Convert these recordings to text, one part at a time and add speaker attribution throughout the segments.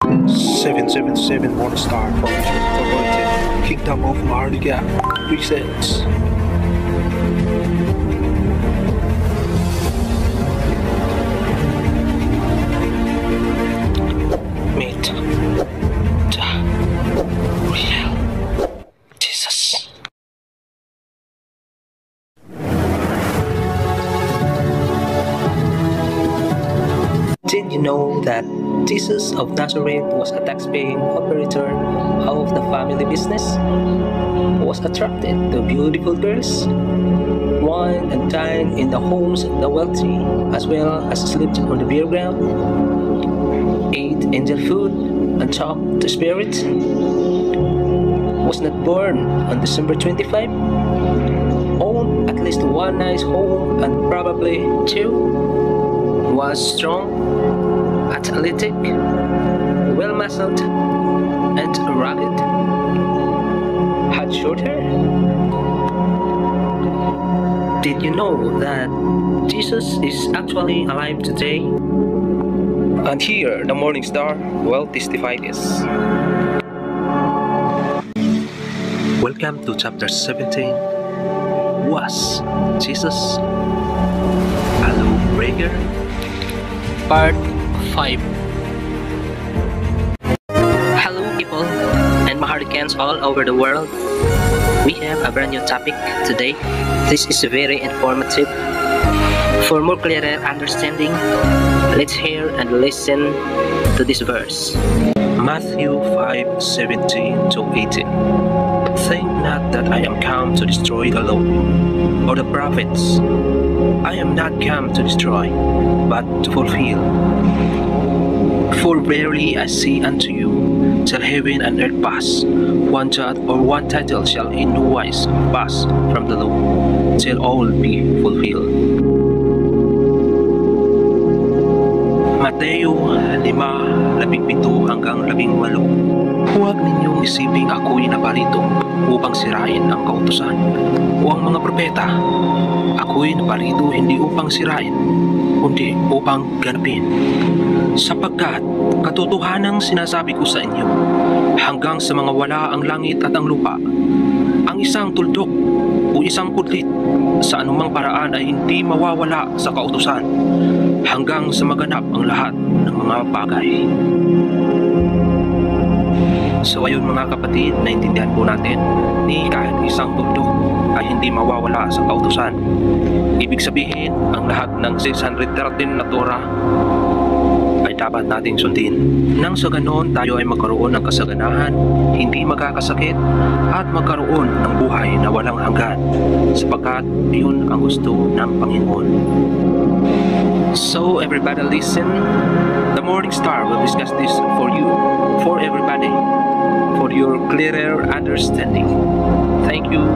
Speaker 1: 777 Morningstar Incorporated Kingdom of Maharlika presents Meet the Real Jesus. Did you know that Jesus of Nazareth was a tax-paying operator of the family business? Was attracted to beautiful girls, wine and dined in the homes of the wealthy, as well as slept on the bare ground, ate angel food and talked to spirits, was not born on December 25, owned at least one nice home and probably two, was strong, athletic, well-muscled, and rugged, had short hair. Did you know that Jesus is actually alive today? And here, the Morning Star will testify this. Welcome to chapter 17. Was Jesus a lawbreaker? Part 5. Hello people and Maharlikans all over the world. We have a brand new topic today. This is very informative. For more clearer understanding, let's hear and listen to this verse. Matthew 5:17-18. Think not that I am come to destroy the law or the prophets. I am not come to destroy, but to fulfill. For verily I say unto you, till heaven and earth pass, one jot or one tittle shall in no wise pass from the law, till all be fulfilled. Mateo 5:17-18. Huwag ninyong isiping ako'y naparito upang sirain ang kautusan o ang mga propeta. Ako'y naparito hindi upang sirain, kundi upang ganapin. Sapagkat katotohanang sinasabi ko sa inyo, hanggang sa mga wala ang langit at ang lupa, ang isang tuldok o isang kudlit sa anumang paraan ay hindi mawawala sa kautusan, hanggang sa maganap ang lahat ng mga bagay. So ayun mga kapatid, naintindihan po natin ni kahit isang tuldok ay hindi mawawala sa kautusan. Ibig sabihin, ang lahat ng 613 na Torah ay dapat nating sundin. Nang sa ganoon, tayo ay magkaroon ng kasaganahan, hindi magkakasakit, at magkaroon ng buhay na walang hanggan, sapagkat iyon ang gusto ng Panginoon. So everybody listen, the Morning Star will discuss this for you, for everybody, for your clearer understanding. Thank you.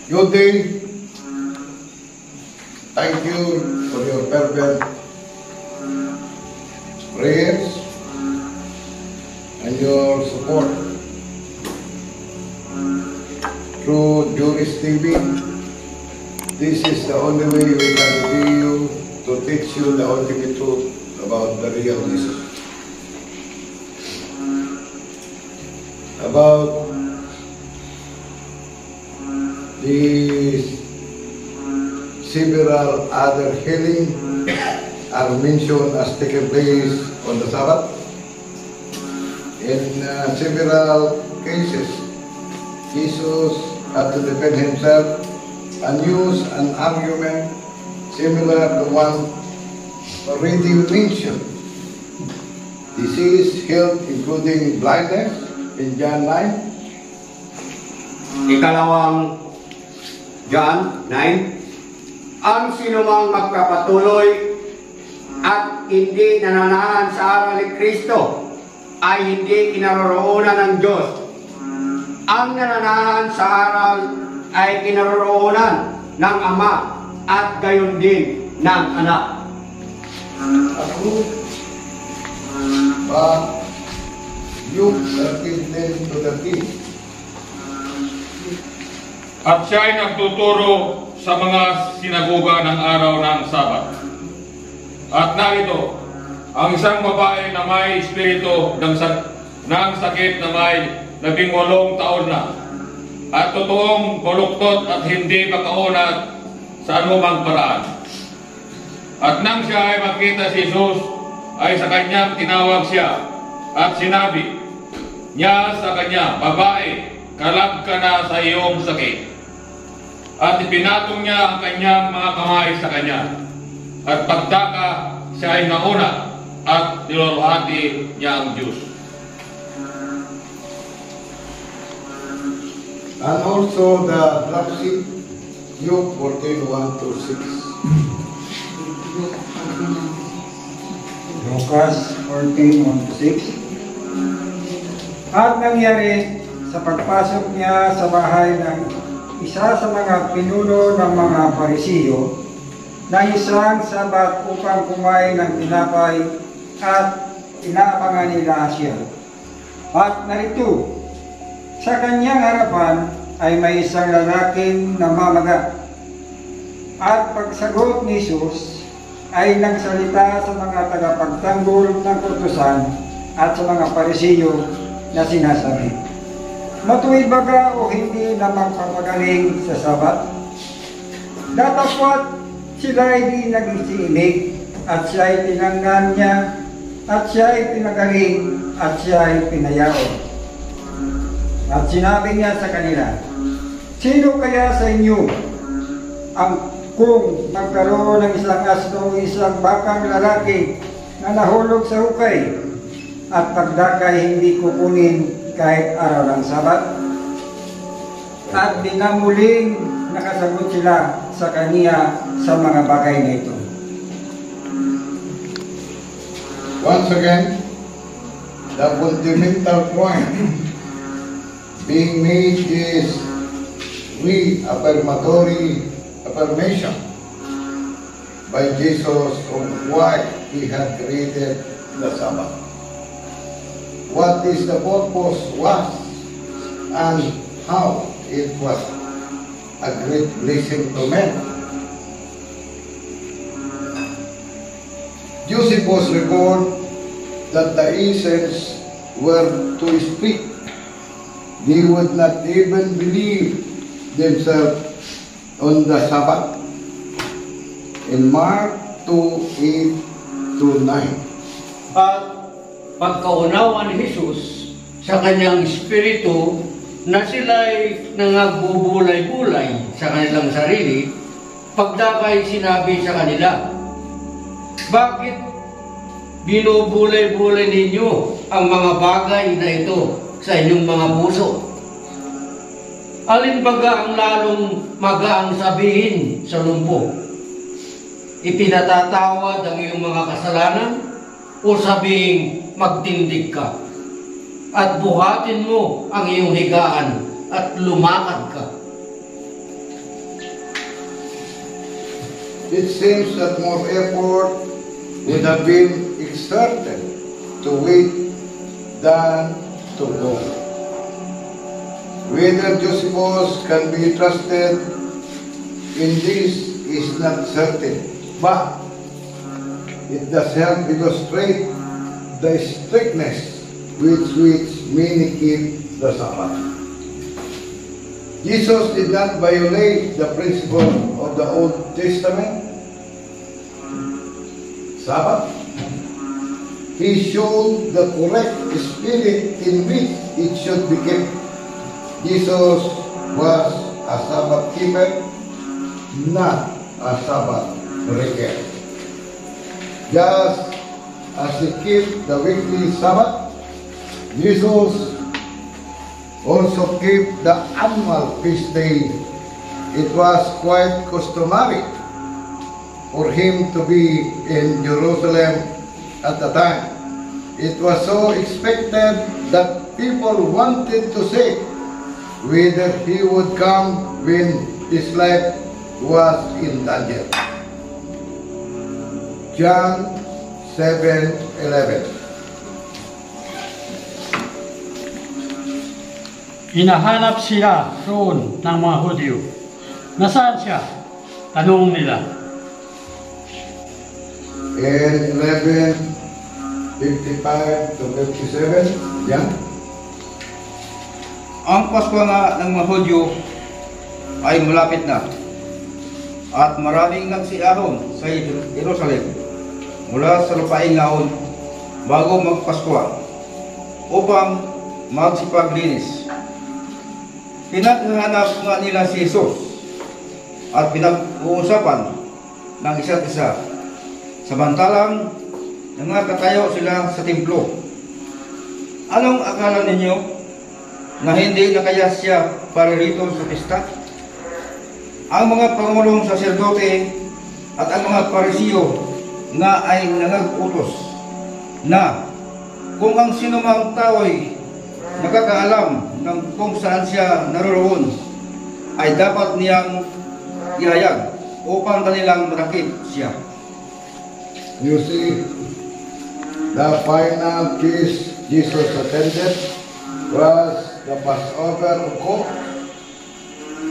Speaker 2: Good day. Thank you for your fervent prayers and your support through Juris TV. This is the only way we can be you to teach you the ultimate truth about the real Jesus. About these several other healing are mentioned as taking place on the Sabbath. In several cases, Jesus had to defend himself and use an argument similar to one already mentioned. Disease, health, including blindness in John 9.
Speaker 3: Ikalawang John 9, ang sinumang magpapatuloy at hindi nananahan sa aral ni Kristo ay hindi kinaroroonan ng Diyos. Ang nananahan sa aral ay kinaroroonan ng Ama at gayon din ng Anak.
Speaker 2: Ako But Luke 13:10 to 13.
Speaker 4: At siya'y nagtuturo sa mga sinagoga ng araw ng Sabat. At narito, ang isang babae na may espiritu ng sakit na may 18 taon na, at totoong baluktot at hindi makaunat sa anumang paraan. At nang siya ay makita si Jesus, ay sa kanyang tinawag siya at sinabi niya sa kanya, "Babae, kalab ka na sa iyong sakit." At ipinatong niya ang kanyang mga kamay sa kanya. At pagdaka, siya ay nauna at niluluhati niya ang Diyos.
Speaker 2: And also the dropsy, Luke 14:1 to 6.
Speaker 5: Lucas 14:1-6. At nangyari sa pagpasok niya sa bahay ng isa sa mga pinuno ng mga Parisiyo na isang Sabat upang kumain ng tinapay at inaabangan nila siya. At narito, sa kanyang harapan ay may isang lalaking namamaga. At pagsagot ni Jesus ay nagsalita sa mga tagapagtanggol ng kautusan at sa mga Parisiyo na sinasabi, "Matuwid ba ka o hindi na magpapagaling sa Sabat?" Datapwat sila ay di nagsiimig at siya ay tinangnan niya at siya ay pinagaling at siya ay pinayaon. At sinabi niya sa kanila, "Sino kaya sa inyo ang kung magkaroon ng isang asno o isang bakang lalaki na nahulog sa hukay at pagdakay hindi kukunin kahit araw ng Sabat?" At dinamuling nakasagot sila sa kaniya sa mga bagay na ito.
Speaker 2: Once again, the fundamental point being made is affirmation by Jesus of why He had created the Sabbath. What is the purpose was and how it was a great blessing to men. Josephus record that the Israelites were to speak. They would not even believe themselves on the Sabbath. In Mark 2:8-9.
Speaker 3: At pagkaunawa ni Jesus sa kanyang espiritu na sila'y nangagbubulay-bulay sa kanilang sarili, pagdakay sinabi sa kanila, "Bakit binubulay-bulay ninyo ang mga bagay na ito sa inyong mga puso? Alin baga ang lalong magaang sabihin sa lumpo? Ipinatatawad ang iyong mga kasalanan o sabihing magtindig ka at buhatin mo ang iyong higaan at lumakad ka?"
Speaker 2: It seems that more effort would have been exerted to wait than to go. Whether Josephus can be trusted in this is not certain, but it does help illustrate the strictness with which many keep the Sabbath. Jesus did not violate the principle of the Old Testament Sabbath. He showed the correct spirit in which it should be kept. Jesus was a Sabbath keeper, not a Sabbath breaker. Just as he kept the weekly Sabbath, Jesus also kept the annual feast day. It was quite customary for him to be in Jerusalem at the time. It was so expected that people wanted to see whether he would come when his life was in danger. John 7:11.
Speaker 6: Hinahanap sila roon ng mga Hudyo. Nasaan siya? Tanong nila.
Speaker 2: In 11:55 to 57, yan.
Speaker 7: Ang Pasko nga ng mga Hudyo ay malapit na at maraming nagsiahon sa Jerusalem mula sa lupaing ngaon bago magpaskwa upang magsipaglinis. Pinaghahanap nga nila si Jesus at pinag-uusapan ng isa't isa samantalang nangatayo sila sa templo. Anong akala ninyo na hindi na kaya siya para rito sa pista? Ang mga pangulong saserdote at ang mga parisiyo nga ay nanag-utos na kung ang sinumang tao'y nakakaalam ng kung saan siya naroroon ay dapat niyang ihayag upang kanilang marakit siya.
Speaker 2: You see, the final feast Jesus attended was the Passover of God.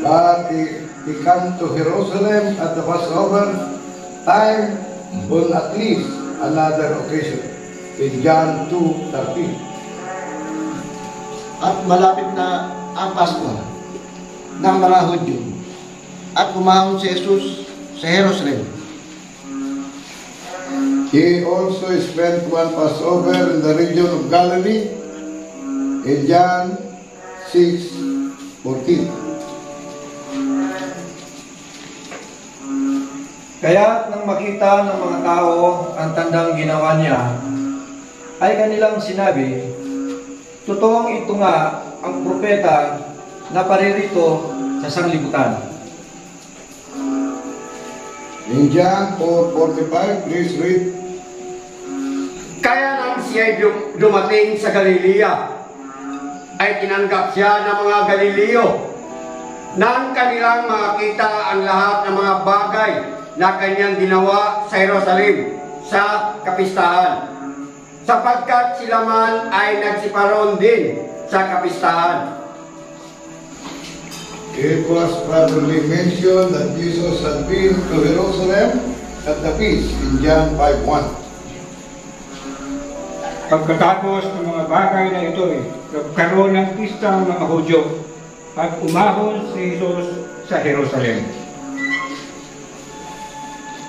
Speaker 2: But he came to Jerusalem at the Passover time on at least another occasion in John 2:13.
Speaker 8: At malapit na ang Pasko ng mga Hudyo at umahon si Jesus sa Jerusalem.
Speaker 2: He also spent one Passover in the region of Galilee in John 6:14.
Speaker 5: Kaya nang makita ng mga tao ang tandang ginawa niya, ay kanilang sinabi, totoong ito nga ang propeta na paririto sa sanglibutan.
Speaker 2: In John 4:45, please read.
Speaker 3: Kaya nang siya'y dumating sa Galilea, ay tinanggap siya ng mga Galileo nang kanilang makita ang lahat ng mga bagay na kanyang ginawa sa Jerusalem sa kapistahan, sapagkat sila man ay nagsiparoon din sa kapistahan.
Speaker 2: It was probably mentioned that Jesus had been to Jerusalem at the feast in John 5:1.
Speaker 5: Pagkatapos ng mga bagay na ito, nagkaroon ng pista ng mga Hudyo at umahon si Jesus sa Jerusalem.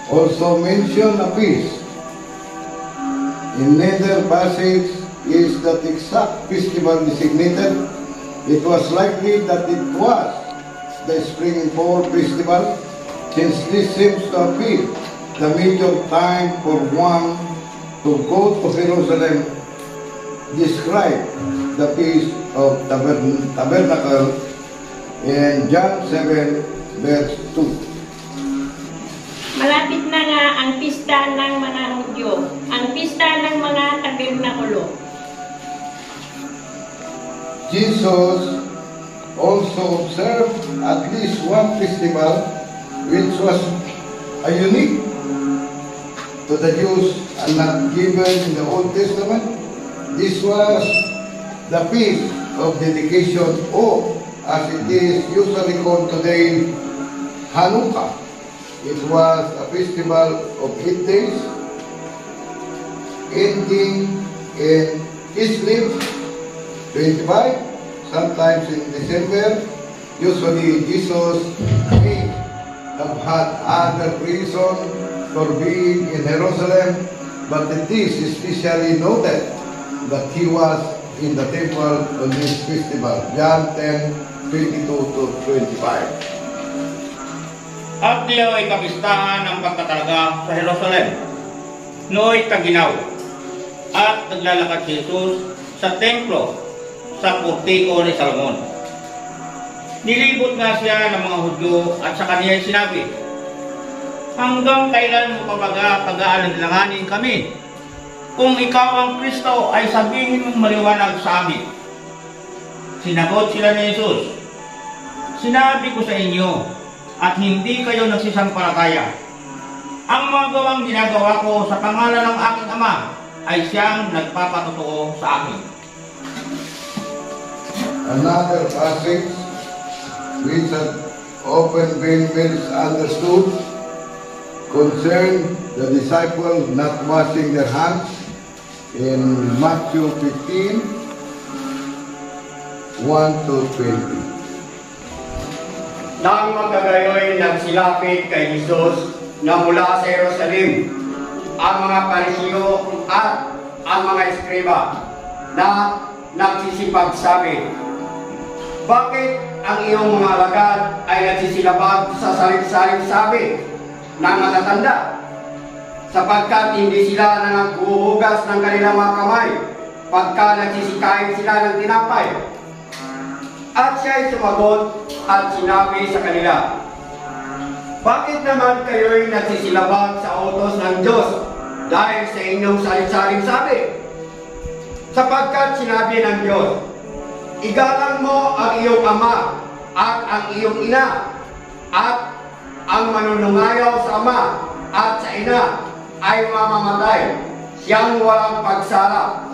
Speaker 2: Also mentioned a feast. In neither passage is that exact festival designated. It was likely that it was the Spring and Fall Festival, since this seems to have been the major time for one to go to Jerusalem. Describe the Feast of Tabernacle in John 7, verse 2.
Speaker 9: Malapit na nga ang pista ng mga Hudyo, ang pista ng mga tabernakulo.
Speaker 2: Jesus also observed at least one festival which was a unique to the Jews and not given in the Old Testament. This was the Feast of Dedication, or as it is usually called today, Hanukkah. It was a festival of 8 days, ending in Kislev 25, sometimes in December. Usually Jesus may have had other reason for being in Jerusalem, but it is especially noted that he was in the temple on this festival. John 10:22 to 25.
Speaker 10: At diyo ay kapistahan ng pagkatalaga sa Jerusalem. Nooy taginaw at naglalakad si Jesus sa templo sa portiko ni Salomon. Nilibot nga siya ng mga Hudyo at sa kaniya sinabi, hanggang kailan mo pag-aalinlanganin kami? Kung ikaw ang Kristo ay sabihin mong maliwanag sa amin. Sinagot sila ni Jesus, sinabi ko sa inyo at hindi kayo nagsisampalataya. Ang mga gawang ginagawa ko sa pangalan ng aking Ama ay siyang nagpapatotoo sa akin.
Speaker 2: Another passage which had often been misunderstood concerned the disciples not washing their hands in Matthew 15, 1-20.
Speaker 3: Nang magkagayoy nagsilapit kay Jesus na mula sa Jerusalem ang mga Parisiyo at ang mga eskriba na nagsisipagsabi, bakit ang iyong mga alagad ay nagsisilabag sa salit-salit sabi ng matatanda? Sapagkat hindi sila naghuhugas ng kanilang mga kamay pagka nagsisikain sila ng tinapay. At siya'y sumagot at sinabi sa kanila, bakit naman kayo'y nagsisilabag sa utos ng Diyos dahil sa inyong salit-saling sabi? Sapagkat sinabi ng Diyos, igalang mo ang iyong ama at ang iyong ina, at ang manunungayaw sa ama at sa ina ay mamamatay, siyang walang pagsala.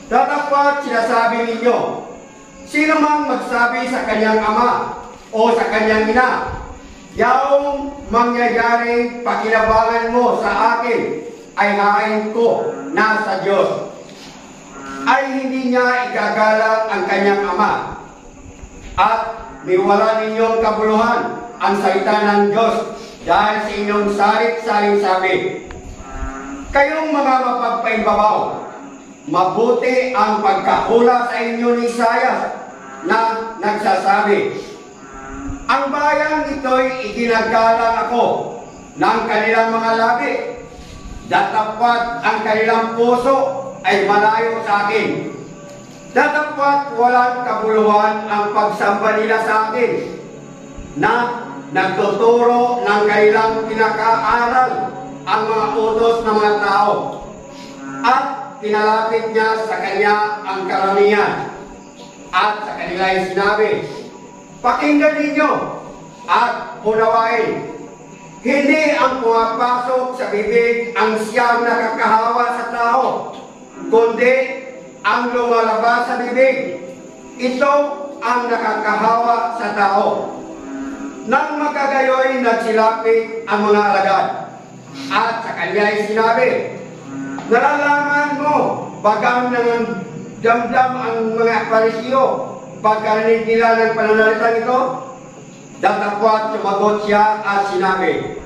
Speaker 3: Datapwat sinasabi ninyo, sino mang magsabi sa kanyang ama o sa kanyang ina, yaong mangyayaring pakinabangan mo sa akin ay hain ko na sa Diyos, ay hindi niya igagalang ang kanyang ama. At niwala ninyong kabuluhan ang salita ng Diyos dahil sa inyong salit-saling sabi. Kayong mga mapagpaimbabaw, mabuti ang pagkahula sa inyo ni Isaiah na nagsasabi, ang bayang ito'y iginagalang ako ng kanilang mga labi, datapwat ang kanilang puso ay malayo sa akin. Datapwat walang kabuluhan ang pagsamba nila sa akin, na nagtuturo ng kanilang pinaka-aral ang mga utos ng mga tao, at pinalapit niya sa kanya ang karamihan. At sa kanila ay sinabi, pakinggan ninyo at unawain. Hindi ang pumapasok sa bibig ang siyang nakakahawa sa tao, kundi ang lumalabas sa bibig, ito ang nakakahawa sa tao. Nang magkagayoy nagsilapit ang mga alagad, at sa kanya ay sinabi, nalalaman mo bagang nang damdam ang mga Parisiyo pagkarinig nila ng pananalitang ito? Datapwat sumagot siya at sinabi,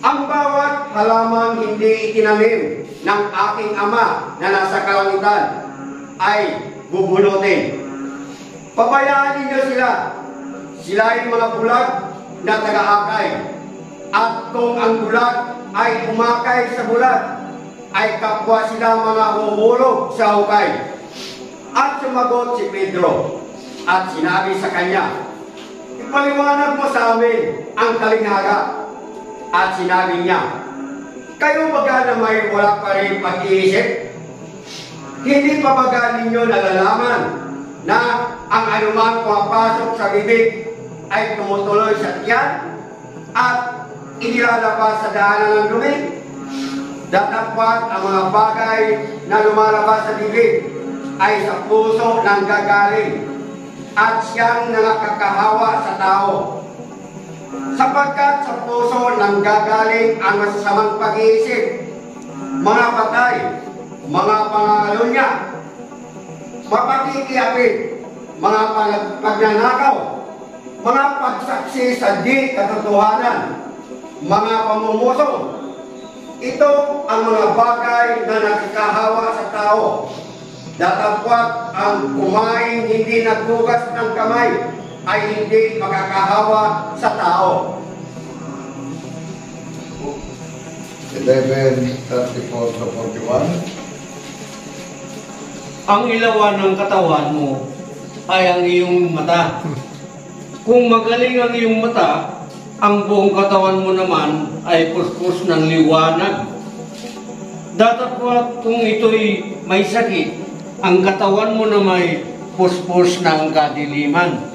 Speaker 3: ang bawat halamang hindi itinanim ng aking ama na nasa kalangitan ay bubunutin. Pabayaan ninyo sila. Sila ay mga bulag na taga-akay. At kung ang bulag ay umakay sa bulag, ay kapwa sila mga huhulog sa hukay. At sumagot si Pedro at sinabi sa kanya, ipaliwanag mo sa amin ang kalinghaga. At sinabi niya, kayo baga na may wala pa rin pag-iisip? Hindi pa baga ninyo nalalaman na ang anumang pumapasok sa bibig ay tumutuloy sa tiyan at inilalabas sa daanan ng dumi? Datapwat ang mga bagay na lumalabas sa bibig ay sa puso ng gagaling, at siyang nakakahawa sa tao. Sapagkat sa puso ng gagaling ang masasamang pag-iisip, mga patay, mga pangalunya, mapakikiapit, mga pagnanakaw, mga pagsaksi sa di katotohanan, mga pamumuso. Ito ang mga bagay na nakakahawa sa tao. Datapwat ang kumain hindi nagbukas ng kamay ay hindi makakahawa sa tao.
Speaker 2: 11:34-41.
Speaker 11: Ang ilawan ng katawan mo ay ang iyong mata. Kung magaling ang iyong mata, ang buong katawan mo naman ay puspos ng liwanag. Datapwat kung ito'y may sakit, ang katawan mo na may puspos ng kadiliman.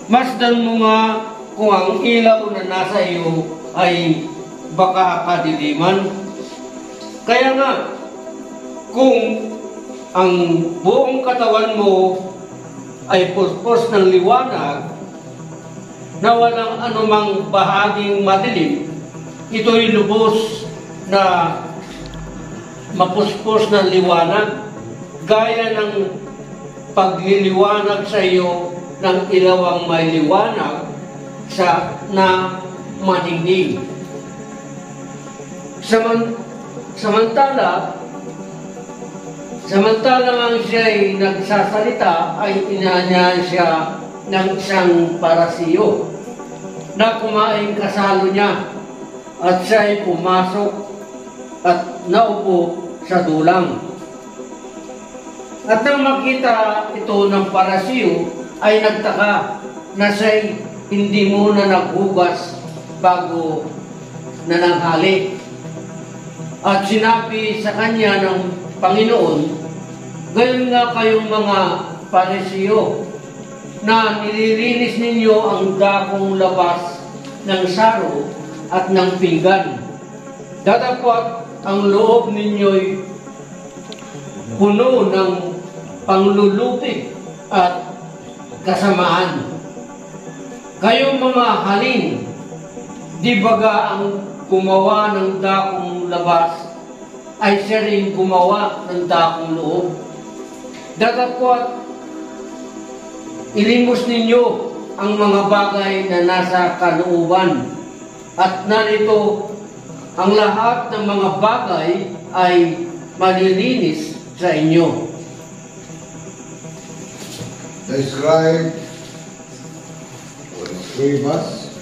Speaker 11: Masdan mo nga kung ang ilaw na nasa iyo ay baka kadiliman. Kaya nga, kung ang buong katawan mo ay puspos ng liwanag na walang anumang bahaging madilim, ito'y lubos na mapuspos ng liwanag, gaya ng pagliliwanag sa iyo ng ilawang may liwanag na maningning. Samantala ang siya'y nagsasalita, ay inanyahan siya ng isang parasiyo na kumain kasalo niya, at siya'y pumasok at naupo sa dulang. At nang makita ito ng parasiyo, ay nagtaka na siya'y hindi muna naghugas bago nananghali. At sinabi sa kanya ng Panginoon, gayon nga kayong mga Parisiyo, na nililinis ninyo ang dakong labas ng saro at ng pinggan. Datapwat ang loob ninyo'y puno ng pangluluti at kasamaan. Kayong mga halin, di baga ang gumawa ng dakong labas ay siya rin gumawa ng dakong loob. Datapwat ilimos ninyo ang mga bagay na nasa kalooban, at narito ang lahat ng mga bagay ay malilinis sa inyo.
Speaker 2: The scribe or scribes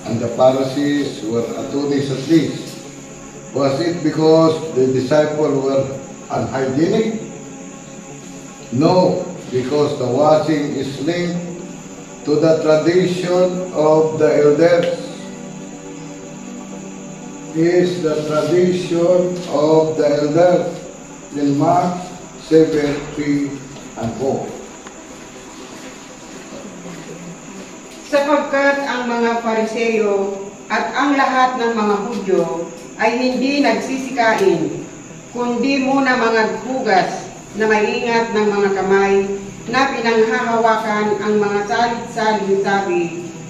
Speaker 2: and the Pharisees were attorneys at this. Was it because the disciples were unhygienic? No, because the washing is linked to the tradition of the elders. Is the tradition of the elders in Mark 7:3 and 4.
Speaker 12: Sapagkat ang mga Pariseo at ang lahat ng mga Hudyo ay hindi nagsisikain, kundi muna mga hugas na maingat ng mga kamay na pinanghahawakan ang mga salit-saling sabi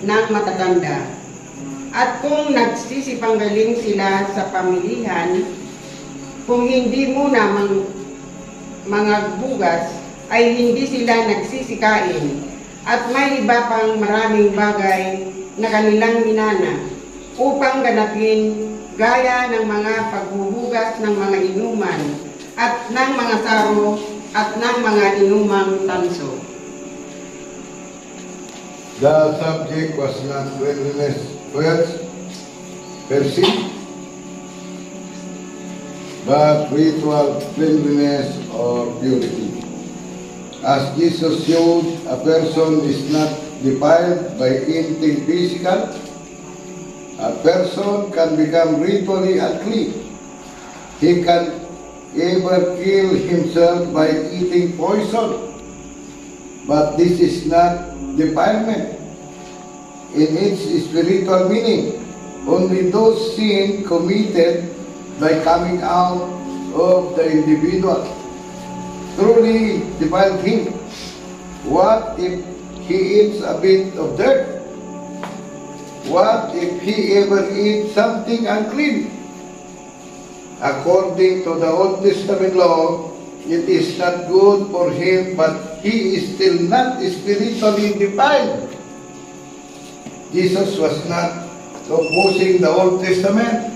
Speaker 12: ng matatanda. At kung nagsisipanggaling sila sa pamilihan, kung hindi muna mga hugas, ay hindi sila nagsisikain, at may iba pang maraming bagay na kanilang minana upang ganapin, gaya ng mga paghuhugas ng mga inuman at ng mga saro at ng mga inumang tanso.
Speaker 2: The subject was not cleanliness per se, but ritual cleanliness or purity. As Jesus showed, a person is not defiled by anything physical. A person can become ritually unclean. He can even kill himself by eating poison. But this is not defilement in its spiritual meaning. Only those sins committed by coming out of the individual truly defile him. What if he eats a bit of dirt? What if he ever eats something unclean? According to the Old Testament law, it is not good for him, but he is still not spiritually defiled. Jesus was not opposing the Old Testament,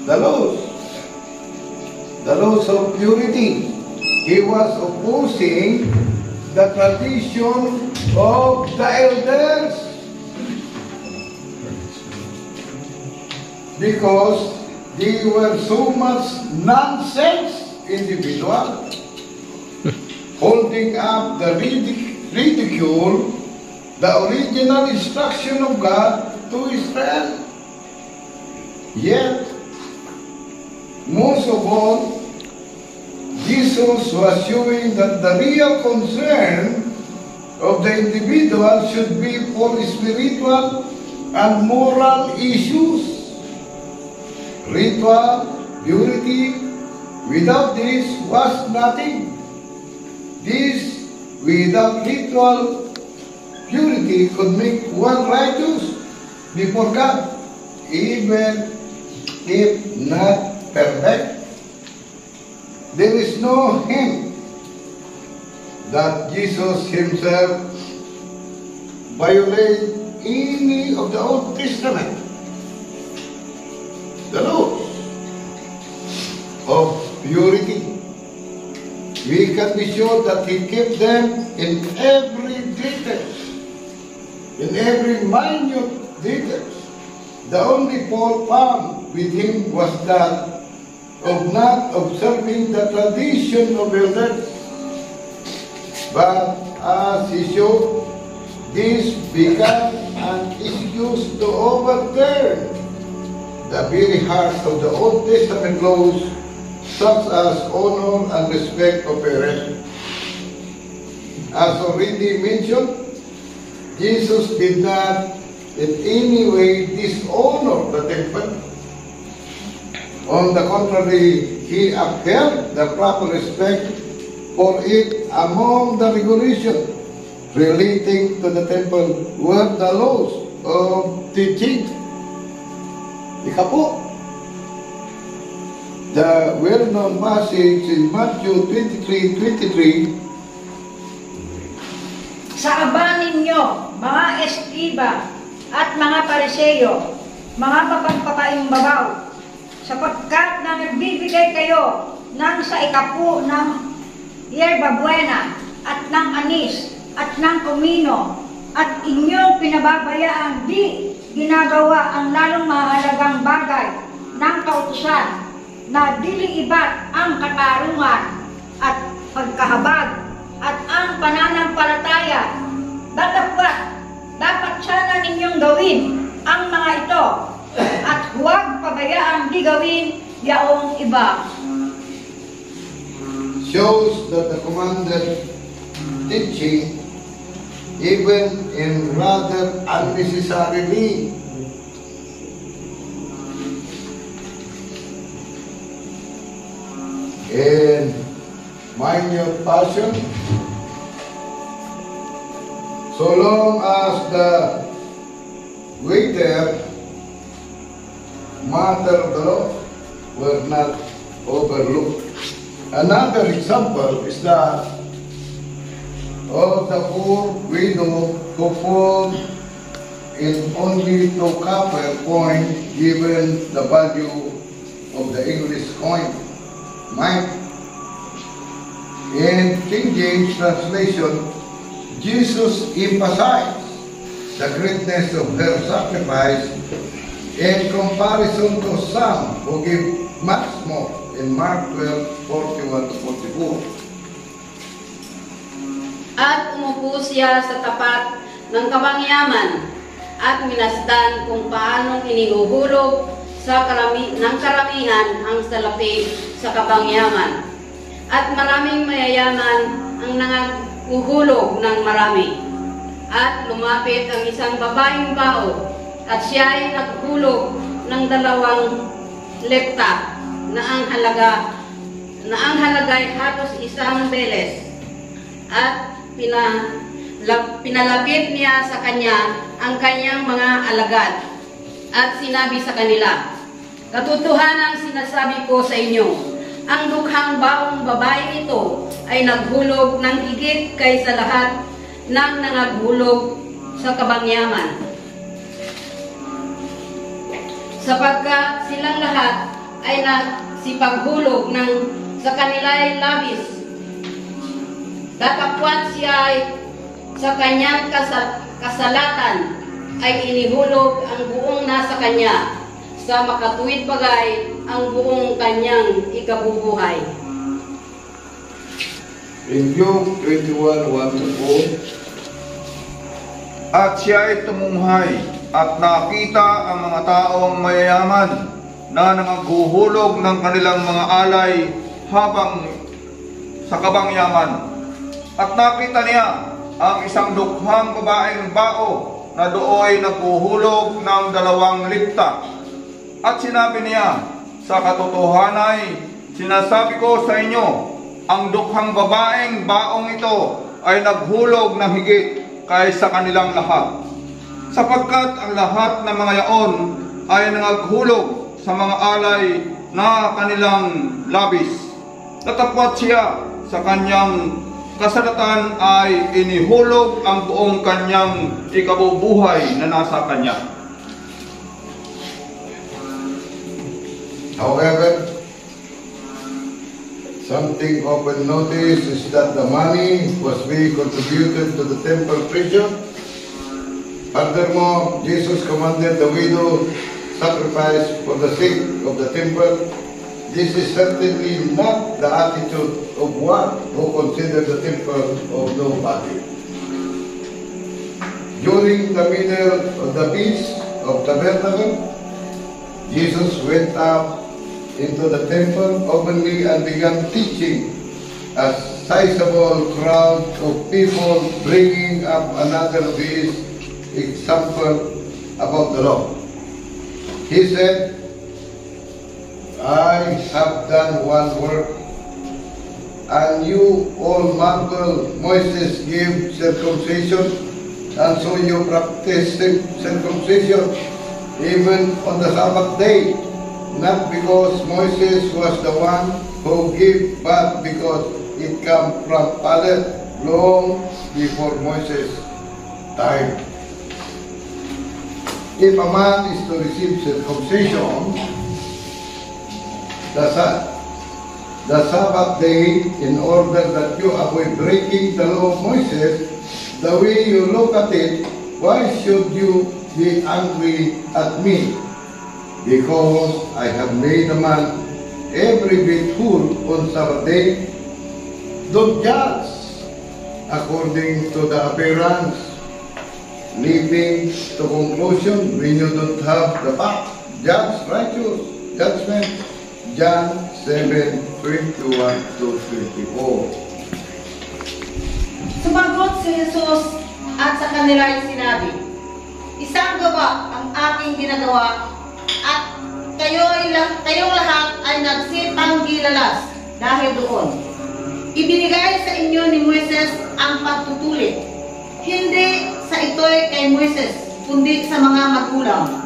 Speaker 2: the laws of purity. He was opposing the tradition of the elders, because they were so much nonsense individual, holding up the ridicule the original instruction of God to Israel. Yet, most of all, Jesus was showing that the real concern of the individual should be for spiritual and moral issues. Ritual purity, without this, was nothing. This without ritual purity could make one righteous before God, even if not perfect. There is no hint that Jesus himself violated any of the Old Testament, the laws of purity. We can be sure that he kept them in every detail, in every minute detail. The only fault found with him was that of not observing the tradition of elders. But as he showed, this became an excuse to overturn the very heart of the Old Testament laws, such as honor and respect of parents. As already mentioned, Jesus did not in any way dishonor the temple. On the contrary, he upheld the proper respect for it among the regulations relating to the temple were the laws of teaching. Ikapo, the well-known passage in Matthew 23:23.
Speaker 13: Sa aba ninyo, mga eskriba at mga pariseyo, mga mapagpapaimbabaw, sapagkat na nagbibigay kayo ng sa ikapu ng yerba buena at ng anis at ng kumino at inyong pinababayaang di ginagawa ang lalong mahalagang bagay ng kautusan na dili iba't ang katarungan at pagkahabag at ang pananampalataya. Dapat sana ninyong gawin ang mga ito at huwag pabayaang di gawin yaong iba.
Speaker 2: Shows that the commanded teaching, even in rather unnecessarily, in minor passion, so long as the waiter, matter of the law, were not overlooked. Another example is that of the poor widow who found in only 2 copper coins given the value of the English coin. In King James translation, Jesus emphasized the greatness of her sacrifice in comparison to some who give much more in Mark 12:41-44.
Speaker 14: At umupo siya sa tapat ng kabangyaman at minasdan kung paanong inihuhulog ng karamihan ang salapi sa kabangyaman. At maraming mayayaman ang nanguhulog ng marami. At lumapit ang isang babaeng bao at siya ay naghulog ng 2 lepta na ang halaga ay halos 1 beles. At pinalapit niya sa kanya ang kanyang mga alagad at sinabi sa kanila, "Katotohanan ang sinasabi ko sa inyo, ang dukhang baong babae ito ay naghulog ng higit kaysa lahat ng nangaghulog sa kabangyaman. Sapagkat silang lahat ay nagsipaghulog sa kanila'y labis. Datapwat siya ay sa kanyang kasalatan ay inihulog ang buong nasa kanya, sa makatuwid bagay ang buong kanyang ikabubuhay."
Speaker 7: In Luke 21:1-4, at siya ay tumunghay at nakita ang mga taong mayayaman na nangaghuhulog ng kanilang mga alay habang sa kabangyaman. At nakita niya ang isang dukhang babaeng bao na dooy naghuhulog ng 2 lepta. At sinabi niya, "Sa katotohanan ay sinasabi ko sa inyo, ang dukhang babaeng baong ito
Speaker 15: ay naghulog ng higit kaysa kanilang lahat. Sapagkat ang lahat ng mga yaon ay nangaghulog sa mga alay na kanilang labis. Natapat siya sa kanyang kasalatan ay inihulog ang buong kanyang ikabubuhay na nasa kanya.
Speaker 2: However, something often noticed is that the money was being contributed to the temple treasure. Furthermore, Jesus commanded the widow sacrifice for the sake of the temple. This is certainly not the attitude of one who considers the temple of no value. During the middle of the Feast of Tabernacles, Jesus went up into the temple openly and began teaching a sizable crowd of people, bringing up another of his example about the law. He said, I have done one work, and you all marvel. Moses gave circumcision, and so you practice circumcision even on the Sabbath day. Not because Moses was the one who gave, but because it came from Father long before Moses' time. If a man is to receive circumcision, the Sabbath day, in order that you avoid breaking the law of Moses, the way you look at it, why should you be angry at me? Because I have made a man every bit full on Sabbath day. Don't judge according to the appearance, leading to conclusion when you don't have the fact. Judge righteous judgment. John 7:21-24.
Speaker 13: Sumagot si Jesus at sa kanila ay sinabi, isang gawa ang aking ginagawa, at kayong lahat ay nagsipang gilalas dahil doon. Ibinigay sa inyo ni Moises ang pagtutuli. Hindi sa ito'y kay Moises, kundi sa mga magulang.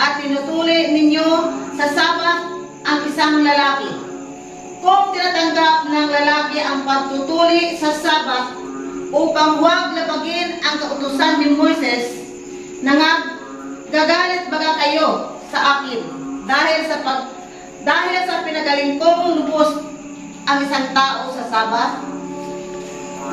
Speaker 13: At tinutuli ninyo sa Sabat ang isang lalaki. Kung tinatanggap ng lalaki ang pagtutuli sa Sabat upang huwag labagin ang kautusan ni Moises, gagalit baga kayo sa akin dahil sa pinagaling kong lubos ang isang tao sa Sabat?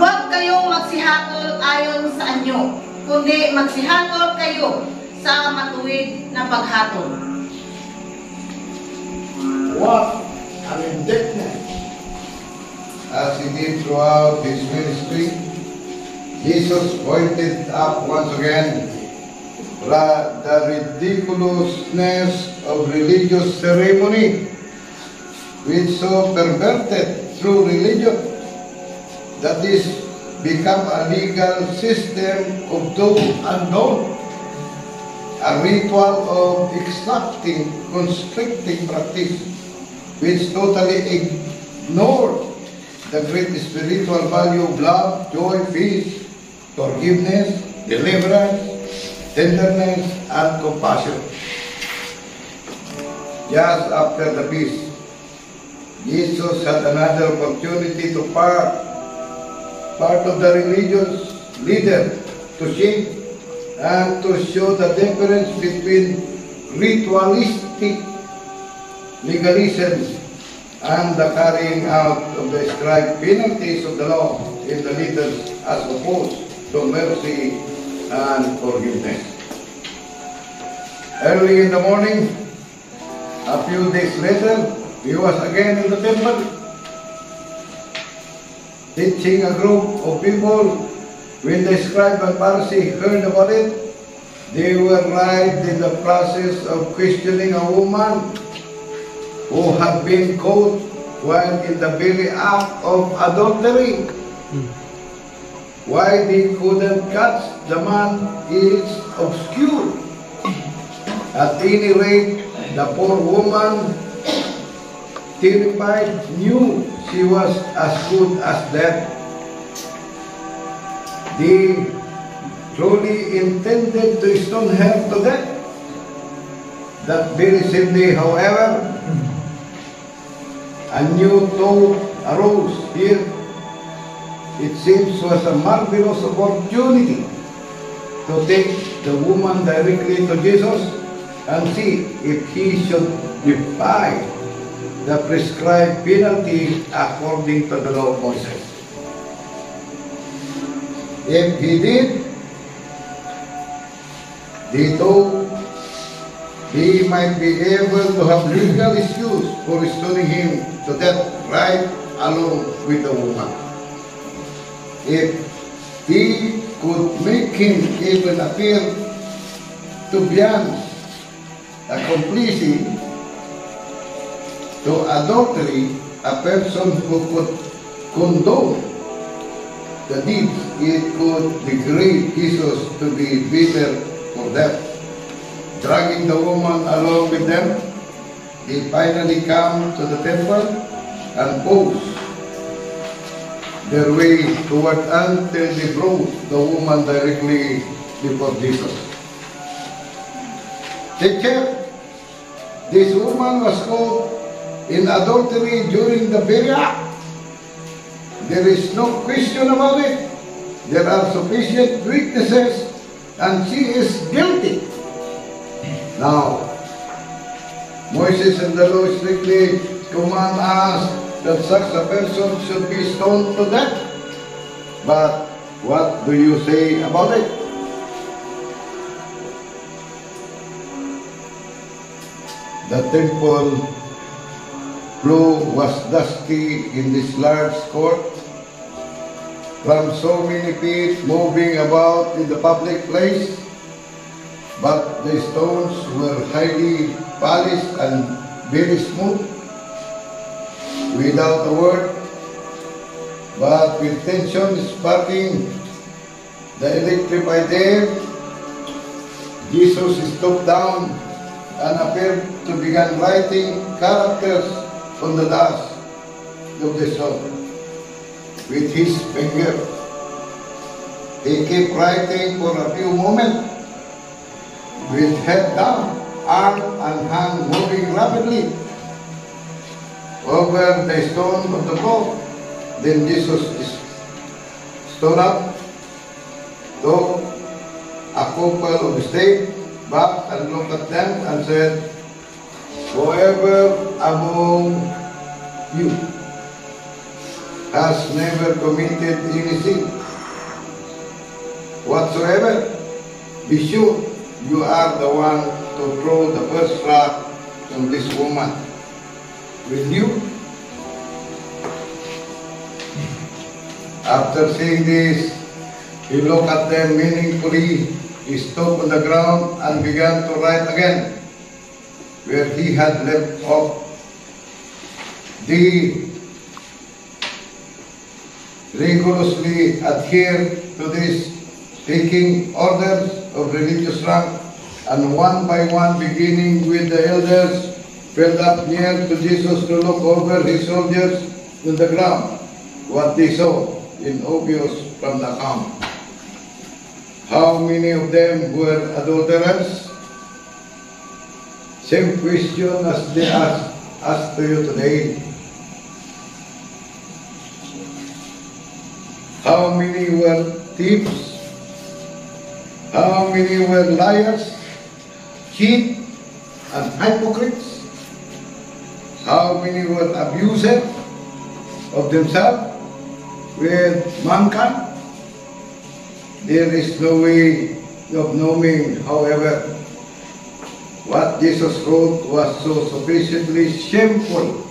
Speaker 13: Huwag kayong magsihatol ayon sa anyo, kundi magsihatol kayo sa matuwid na paghatol.
Speaker 2: What an indictment! As he did throughout his ministry, Jesus pointed up once again the ridiculousness of religious ceremony, which so perverted through religion that is become a legal system of do and don't, a ritual of exacting, constricting practice, which totally ignored the great spiritual value of love, joy, peace, forgiveness, deliverance, tenderness, and compassion. Just after the feast, Jesus had another opportunity to part of the religious leader to shape and to show the difference between ritualistic legalism and the carrying out of the prescribed penalties of the law in the leaders as opposed to mercy and forgiveness. Early in the morning, a few days later, he was again in the temple, teaching a group of people. When the scribe and Pharisee heard about it, they were right in the process of questioning a woman who had been caught while in the very act of adultery. Why they couldn't catch the man is obscure. At any rate, the poor woman, terrified, knew she was as good as dead. They truly intended to stone her to death. That very same day, however, a new thought arose here. It seems was a marvelous opportunity to take the woman directly to Jesus and see if he should defy the prescribed penalty according to the law of Moses. If he did, they thought he might be able to have legal excuse for stoning him to death right along with the woman. If he could make him even appear to beyond accomplishing to adultery, a person who could condone the deed, it could degrade Jesus to be bitter for death. Dragging the woman along with them, they finally come to the temple and pose their way toward until they brought the woman directly before Jesus. Take care. This woman was caught in adultery during the very act. There is no question about it. There are sufficient witnesses and she is guilty. Now, Moses and the law strictly command us that such a person should be stoned to death. But what do you say about it? The temple floor was dusty in this large court from so many feet moving about in the public place, but the stones were highly polished and very smooth, without a word, but with tension sparking the electrified air. Jesus stooped down and appeared to begin writing characters on the dust of the stone with his finger. He kept writing for a few moments, with head down, arm and hand moving rapidly over the stone of the floor. Then Jesus stood up, took a couple of steps back and looked at them and said, "Whoever among you has never committed any sin whatsoever, be sure you are the one to throw the first rock on this woman. Will you?" After saying this, he looked at them meaningfully. He stood on the ground and began to write again where he had left off. They rigorously adhered to this, taking orders of religious rank, and one by one, beginning with the elders, fell up near to Jesus to look over his soldiers on the ground, what they saw in obvious from the account. How many of them were adulterers? Same question as they asked to you today. How many were thieves? How many were liars, cheat, and hypocrites? How many were abusers of themselves with mankind? There is no way of knowing, however, what Jesus wrote was so sufficiently shameful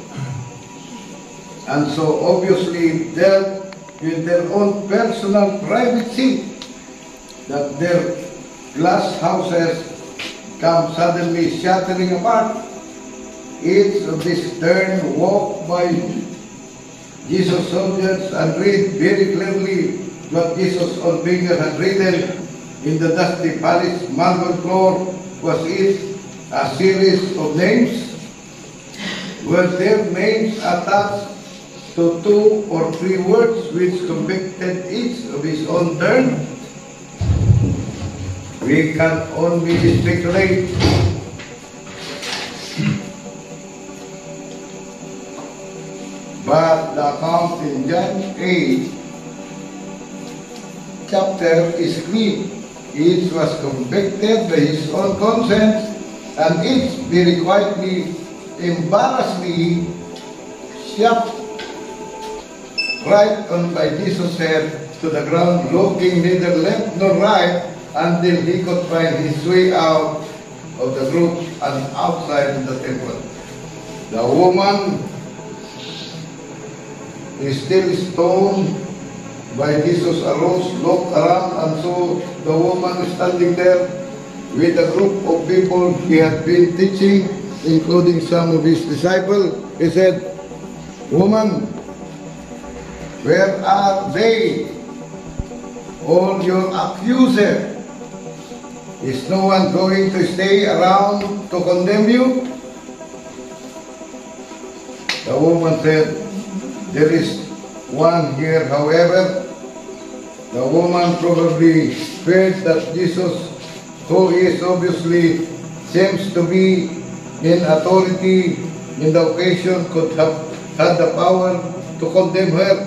Speaker 2: and so obviously dealt with their own personal private sin that their glass houses come suddenly shattering apart. Each of these stern walked by Jesus' soldiers and read very clearly what Jesus' own finger had written in the dusty polished marble floor. Was it a series of names? Were their names attached to 2 or 3 words which convicted each of his own turn, we can only speculate. But the account in John 8 chapter is clear. Each was convicted by his own conscience, and each very quietly, embarrassingly, shoved right on by Jesus' head to the ground, looking neither left nor right until he could find his way out of the group and outside the temple. The woman is still stoned by Jesus arose, looked around, and saw the woman standing there with a group of people he had been teaching, including some of his disciples. He said, "Woman, where are they? All your accusers? Is no one going to stay around to condemn you?" The woman said, "There is one here, however." The woman probably feared that Jesus, who is obviously seems to be in authority in the occasion, could have had the power to condemn her.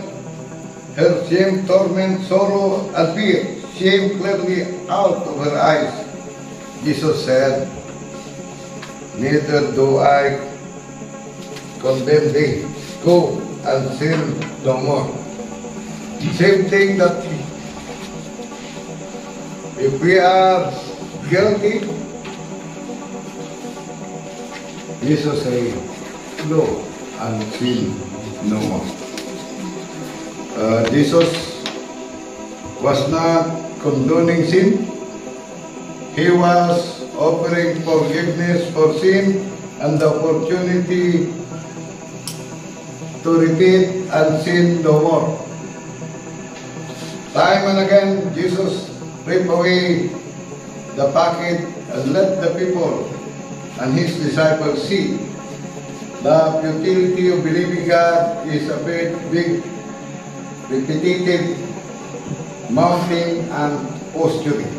Speaker 2: Her shame, torment, sorrow, and fear, shame clearly out of her eyes. Jesus said, "Neither do I condemn thee. Go and sin no more." Same thing that if we are guilty, Jesus said, "Go and sin no more." Jesus was not condoning sin. He was offering forgiveness for sin and the opportunity to repeat and sin no more. Time and again, Jesus ripped away the packet and let the people and his disciples see the futility of believing God is a big, repetitive, mounting and posturing.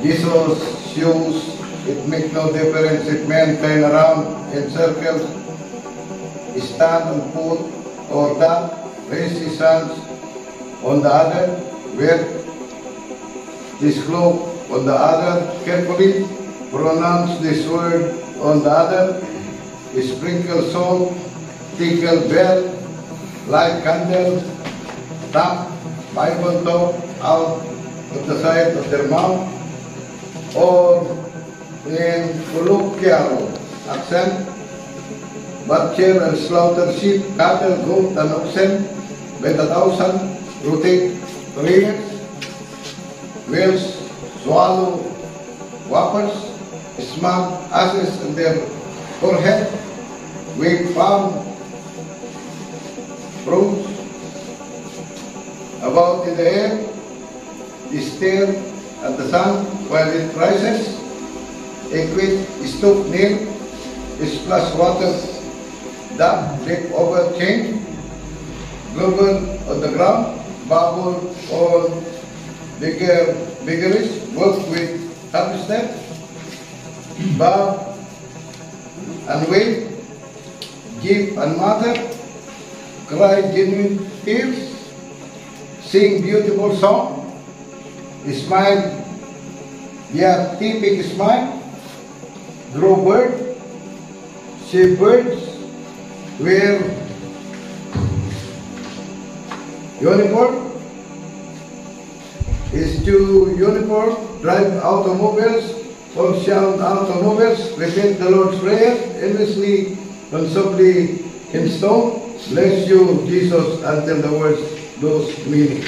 Speaker 2: Jesus shows it makes no difference if men turn around in circles, stand on foot or that, raise his hands on the other, wear this cloak on the other carefully, pronounce this word on the other, sprinkle salt, tinkle bell, light candle, tap Bible talk out of the side of their mouth, or in colloquial accent, butcher and slaughter sheep, cattle, goat, and oxen by the thousand, rotate prayers, whales swallow whoppers, smug asses in their forehead, wave palm pros about in the air, stare at the sun while it rises, equate, stoop near, splash water, dab, flip over, change, global on the ground, bubble on vigorous, work with step, bow and wave, give and mother, cry genuine tears, sing beautiful song, smile, yeah, typical smile, draw bird, shape birds, wear uniform, issue uniform, drive automobiles, or sound automobiles, repeat the Lord's Prayer, endlessly, constantly in stone, bless you, Jesus, until the words lose meaning.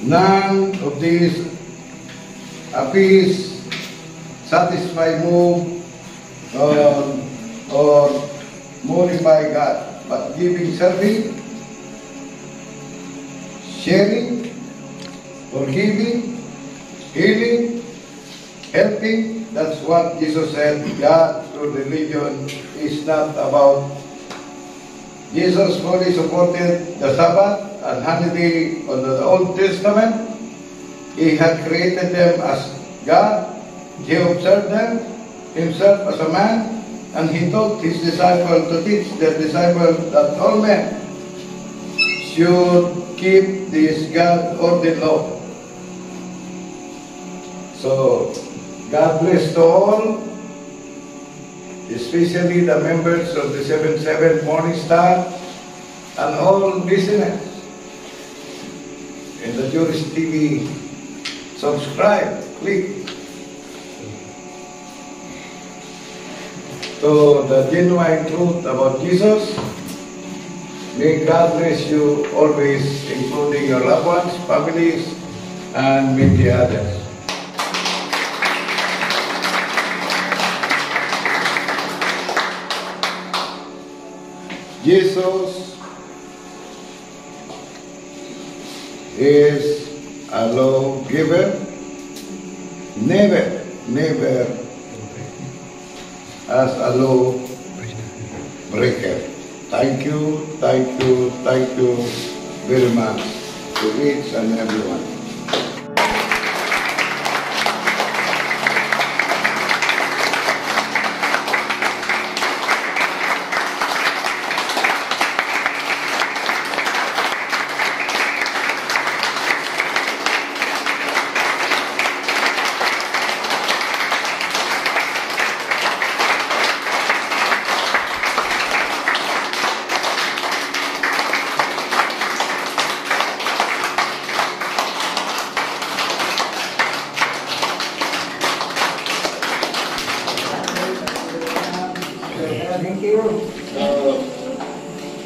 Speaker 2: None of these appease, satisfy, move, or modify God, but giving, serving, sharing, forgiving, healing, helping. That's what Jesus said. God to religion is not about. Jesus fully supported the Sabbath and holiday under the Old Testament. He had created them as God. He observed them himself as a man, and he taught his disciples to teach their disciples that all men should keep this God-ordained law. So, God bless to all, especially the members of the 7-7 Morning Star and all listeners in the Juris TV. Subscribe, click to the genuine truth about Jesus. May God bless you always, including your loved ones, families, and many others. Jesus is a lawgiver, never as a law breaker. Thank you very much to each and everyone.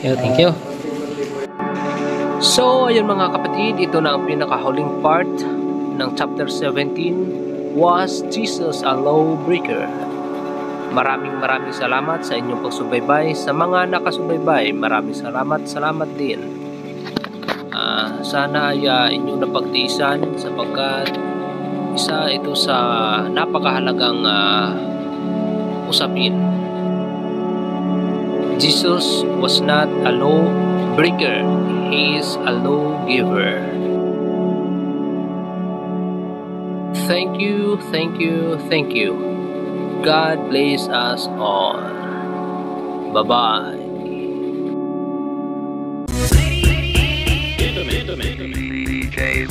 Speaker 1: Yeah, thank you. So, ayun mga kapatid, ito na ang pinakahuling part ng chapter 17, Was Jesus a Lawbreaker? Maraming salamat sa inyong pagsubaybay. Sa mga nakasubaybay, maraming salamat din. Sana ay inyong napagtiisan sapagkat isa ito sa napakahalagang usapin. Jesus was not a lawbreaker, he is a lawgiver. Thank you. God bless us all. Bye-bye.
Speaker 16: DJ